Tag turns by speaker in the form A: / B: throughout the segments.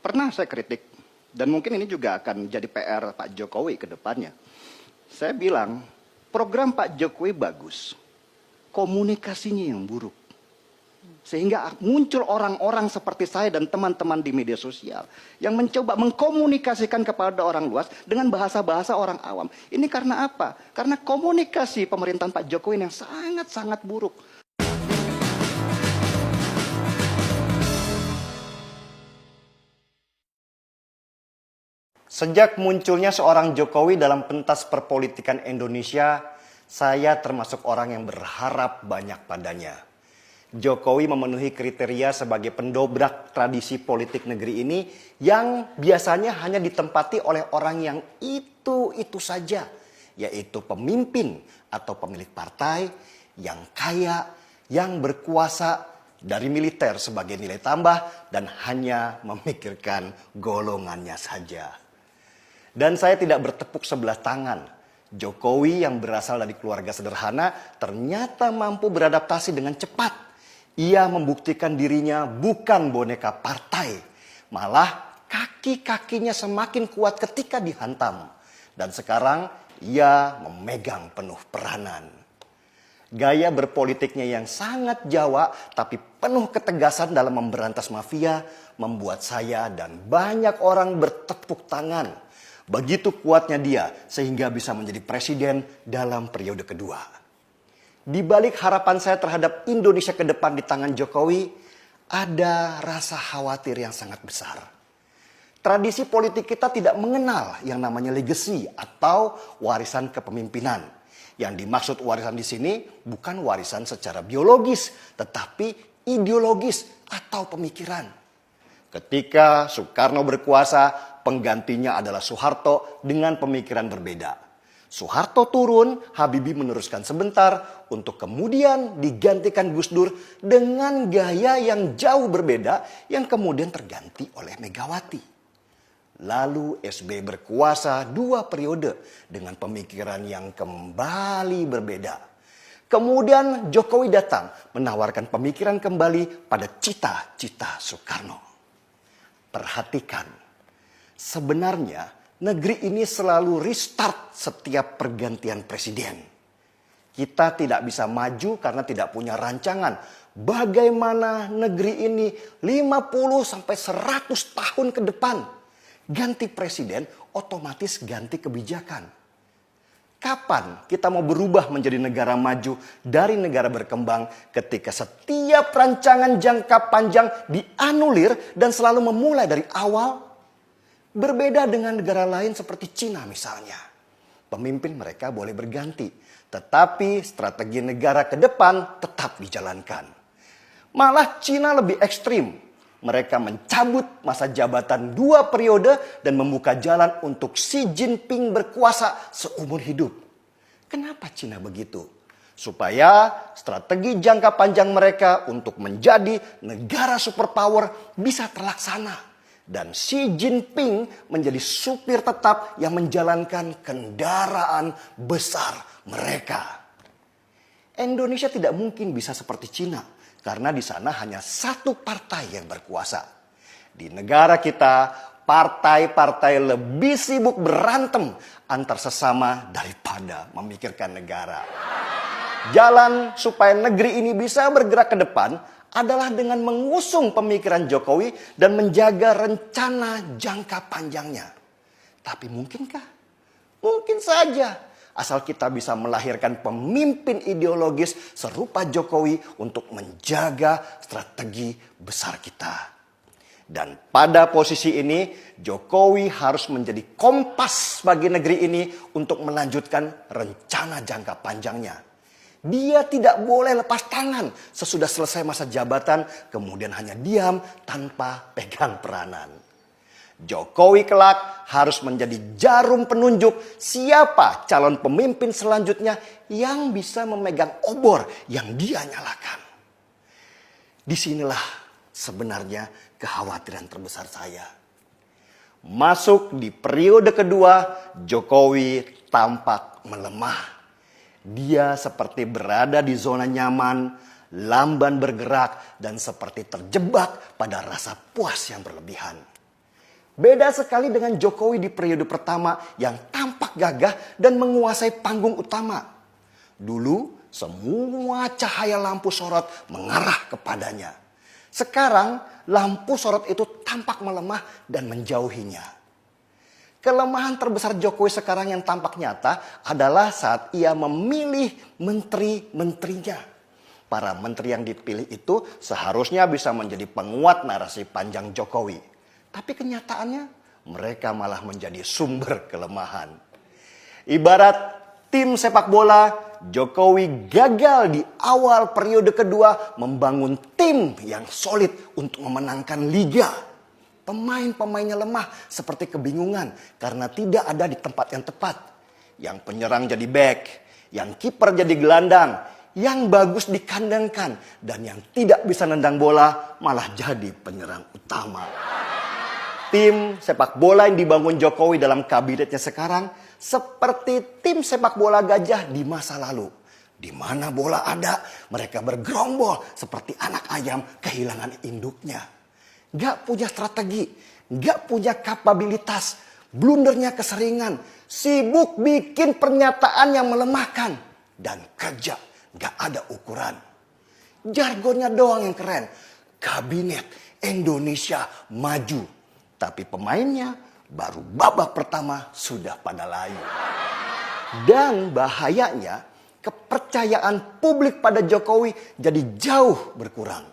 A: Pernah saya kritik, dan mungkin ini juga akan jadi PR Pak Jokowi ke depannya. Saya bilang, program Pak Jokowi bagus, komunikasinya yang buruk. Sehingga muncul orang-orang seperti saya dan teman-teman di media sosial yang mencoba mengkomunikasikan kepada orang luas dengan bahasa-bahasa orang awam. Ini karena apa? Karena komunikasi pemerintahan Pak Jokowi yang sangat-sangat buruk.
B: Sejak munculnya seorang Jokowi dalam pentas perpolitikan Indonesia, saya termasuk orang yang berharap banyak padanya. Jokowi memenuhi kriteria sebagai pendobrak tradisi politik negeri ini yang biasanya hanya ditempati oleh orang yang itu saja, yaitu pemimpin atau pemilik partai yang kaya, yang berkuasa, dari militer sebagai nilai tambah dan hanya memikirkan golongannya saja. Dan saya tidak bertepuk sebelah tangan. Jokowi yang berasal dari keluarga sederhana ternyata mampu beradaptasi dengan cepat. Ia membuktikan dirinya bukan boneka partai. Malah kaki-kakinya semakin kuat ketika dihantam. Dan sekarang ia memegang penuh peranan. Gaya berpolitiknya yang sangat Jawa tapi penuh ketegasan dalam memberantas mafia membuat saya dan banyak orang bertepuk tangan. Begitu kuatnya dia sehingga bisa menjadi presiden dalam periode kedua. Di balik harapan saya terhadap Indonesia ke depan di tangan Jokowi, ada rasa khawatir yang sangat besar. Tradisi politik kita tidak mengenal yang namanya legacy atau warisan kepemimpinan. Yang dimaksud warisan di sini bukan warisan secara biologis, tetapi ideologis atau pemikiran. Ketika Soekarno berkuasa, penggantinya adalah Soeharto dengan pemikiran berbeda. Soeharto turun, Habibie meneruskan sebentar untuk kemudian digantikan Gus Dur dengan gaya yang jauh berbeda yang kemudian terganti oleh Megawati. Lalu SBY berkuasa 2 periode dengan pemikiran yang kembali berbeda. Kemudian Jokowi datang menawarkan pemikiran kembali pada cita-cita Soekarno. Perhatikan, sebenarnya negeri ini selalu restart setiap pergantian presiden. Kita tidak bisa maju karena tidak punya rancangan bagaimana negeri ini 50-100 tahun ke depan. Ganti presiden otomatis ganti kebijakan. Kapan kita mau berubah menjadi negara maju dari negara berkembang ketika setiap rancangan jangka panjang dianulir dan selalu memulai dari awal? Berbeda dengan negara lain seperti Cina misalnya. Pemimpin mereka boleh berganti, tetapi strategi negara ke depan tetap dijalankan. Malah Cina lebih ekstrim. Mereka mencabut masa jabatan 2 periode dan membuka jalan untuk Xi Jinping berkuasa seumur hidup. Kenapa Cina begitu? Supaya strategi jangka panjang mereka untuk menjadi negara superpower bisa terlaksana. Dan Xi Jinping menjadi supir tetap yang menjalankan kendaraan besar mereka. Indonesia tidak mungkin bisa seperti Cina. Karena di sana hanya 1 partai yang berkuasa. Di negara kita, partai-partai lebih sibuk berantem antar sesama daripada memikirkan negara. Jalan supaya negeri ini bisa bergerak ke depan adalah dengan mengusung pemikiran Jokowi dan menjaga rencana jangka panjangnya. Tapi mungkinkah? Mungkin saja. Asal kita bisa melahirkan pemimpin ideologis serupa Jokowi untuk menjaga strategi besar kita. Dan pada posisi ini, Jokowi harus menjadi kompas bagi negeri ini untuk melanjutkan rencana jangka panjangnya. Dia tidak boleh lepas tangan sesudah selesai masa jabatan, kemudian hanya diam tanpa pegang peranan. Jokowi kelak harus menjadi jarum penunjuk siapa calon pemimpin selanjutnya yang bisa memegang obor yang dia nyalakan. Disinilah sebenarnya kekhawatiran terbesar saya. Masuk di periode kedua, Jokowi tampak melemah. Dia seperti berada di zona nyaman, lamban bergerak, dan seperti terjebak pada rasa puas yang berlebihan. Beda sekali dengan Jokowi di periode pertama yang tampak gagah dan menguasai panggung utama. Dulu semua cahaya lampu sorot mengarah kepadanya. Sekarang lampu sorot itu tampak melemah dan menjauhinya. Kelemahan terbesar Jokowi sekarang yang tampak nyata adalah saat ia memilih menteri-menterinya. Para menteri yang dipilih itu seharusnya bisa menjadi penguat narasi panjang Jokowi. Tapi kenyataannya mereka malah menjadi sumber kelemahan. Ibarat tim sepak bola, Jokowi gagal di awal periode kedua membangun tim yang solid untuk memenangkan liga. Pemain-pemainnya lemah seperti kebingungan karena tidak ada di tempat yang tepat. Yang penyerang jadi back, yang kiper jadi gelandang, yang bagus dikandangkan, dan yang tidak bisa nendang bola malah jadi penyerang utama. Tim sepak bola yang dibangun Jokowi dalam kabinetnya sekarang seperti tim sepak bola gajah di masa lalu. Di mana bola ada, mereka bergerombol seperti anak ayam kehilangan induknya. Gak punya strategi, gak punya kapabilitas, blundernya keseringan, sibuk bikin pernyataan yang melemahkan, dan kerja gak ada ukuran. Jargonnya doang yang keren, Kabinet Indonesia Maju. Tapi pemainnya baru babak pertama sudah pada layu. Dan bahayanya kepercayaan publik pada Jokowi jadi jauh berkurang.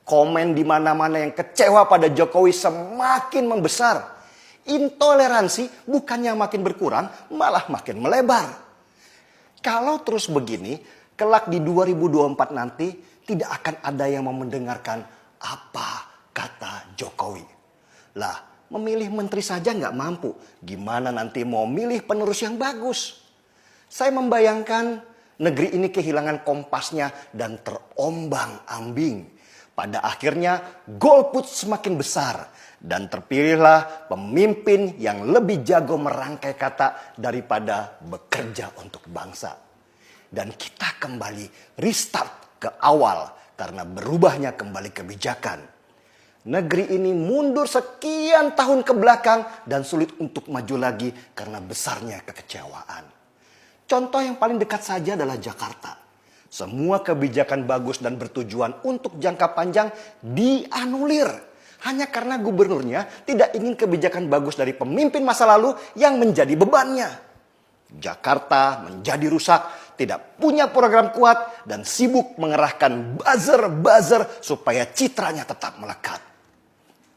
B: Komen di mana-mana yang kecewa pada Jokowi semakin membesar. Intoleransi bukannya makin berkurang, malah makin melebar. Kalau terus begini, kelak di 2024 nanti tidak akan ada yang mau mendengarkan apa kata Jokowi. Lah, memilih menteri saja nggak mampu. Gimana nanti mau milih penerus yang bagus? Saya membayangkan negeri ini kehilangan kompasnya dan terombang-ambing. Pada akhirnya golput semakin besar dan terpilihlah pemimpin yang lebih jago merangkai kata daripada bekerja untuk bangsa. Dan kita kembali restart ke awal karena berubahnya kembali kebijakan. Negeri ini mundur sekian tahun ke belakang dan sulit untuk maju lagi karena besarnya kekecewaan. Contoh yang paling dekat saja adalah Jakarta. Semua kebijakan bagus dan bertujuan untuk jangka panjang dianulir. Hanya karena gubernurnya tidak ingin kebijakan bagus dari pemimpin masa lalu yang menjadi bebannya. Jakarta menjadi rusak, tidak punya program kuat, dan sibuk mengerahkan buzzer-buzzer supaya citranya tetap melekat.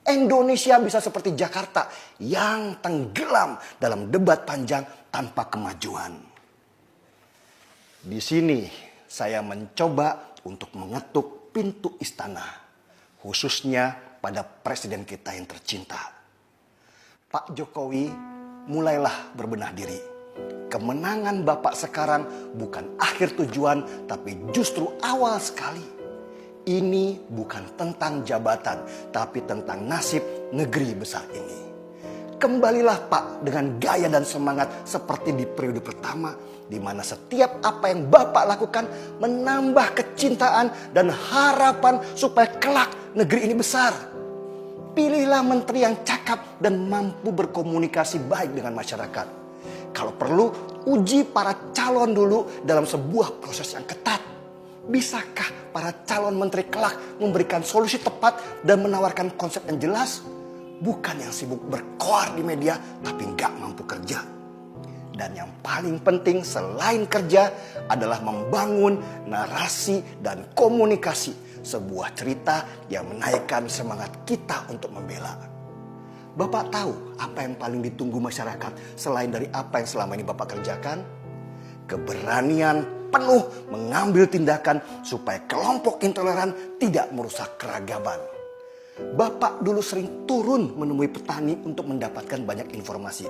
B: Indonesia bisa seperti Jakarta yang tenggelam dalam debat panjang tanpa kemajuan. Di sini saya mencoba untuk mengetuk pintu istana, khususnya pada presiden kita yang tercinta. Pak Jokowi, mulailah berbenah diri. Kemenangan Bapak sekarang bukan akhir tujuan, tapi justru awal sekali. Ini bukan tentang jabatan, tapi tentang nasib negeri besar ini. Kembalilah Pak dengan gaya dan semangat seperti di periode pertama, di mana setiap apa yang Bapak lakukan menambah kecintaan dan harapan supaya kelak negeri ini besar. Pilihlah menteri yang cakap dan mampu berkomunikasi baik dengan masyarakat. Kalau perlu, uji para calon dulu dalam sebuah proses yang ketat. Bisakah para calon menteri kelak memberikan solusi tepat dan menawarkan konsep yang jelas? Bukan yang sibuk berkoar di media tapi nggak mampu kerja. Dan yang paling penting selain kerja adalah membangun narasi dan komunikasi. Sebuah cerita yang menaikkan semangat kita untuk membela. Bapak tahu apa yang paling ditunggu masyarakat selain dari apa yang selama ini Bapak kerjakan? Keberanian penuh mengambil tindakan supaya kelompok intoleran tidak merusak keragaman. Bapak dulu sering turun menemui petani untuk mendapatkan banyak informasi.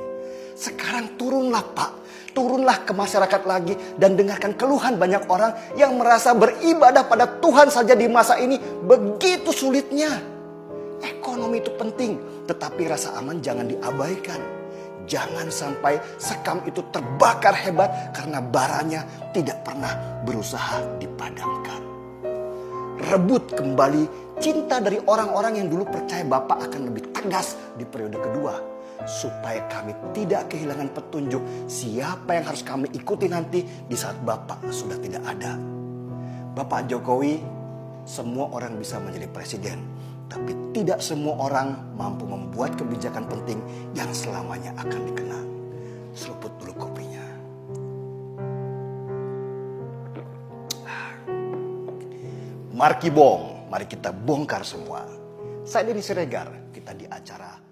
B: Sekarang turunlah Pak, turunlah ke masyarakat lagi dan dengarkan keluhan banyak orang yang merasa beribadah pada Tuhan saja di masa ini begitu sulitnya. Ekonomi itu penting, tetapi rasa aman jangan diabaikan. Jangan sampai sekam itu terbakar hebat karena baranya tidak pernah berusaha dipadamkan. Rebut kembali cinta dari orang-orang yang dulu percaya Bapak akan lebih cerdas di periode kedua. Supaya kami tidak kehilangan petunjuk siapa yang harus kami ikuti nanti di saat Bapak sudah tidak ada. Bapak Jokowi, semua orang bisa menjadi presiden. Tapi tidak semua orang mampu membuat kebijakan penting yang selamanya akan dikenang. Seruput dulu kopinya. Marki Bong, mari kita bongkar semua. Saya Denny Siregar, kita di acara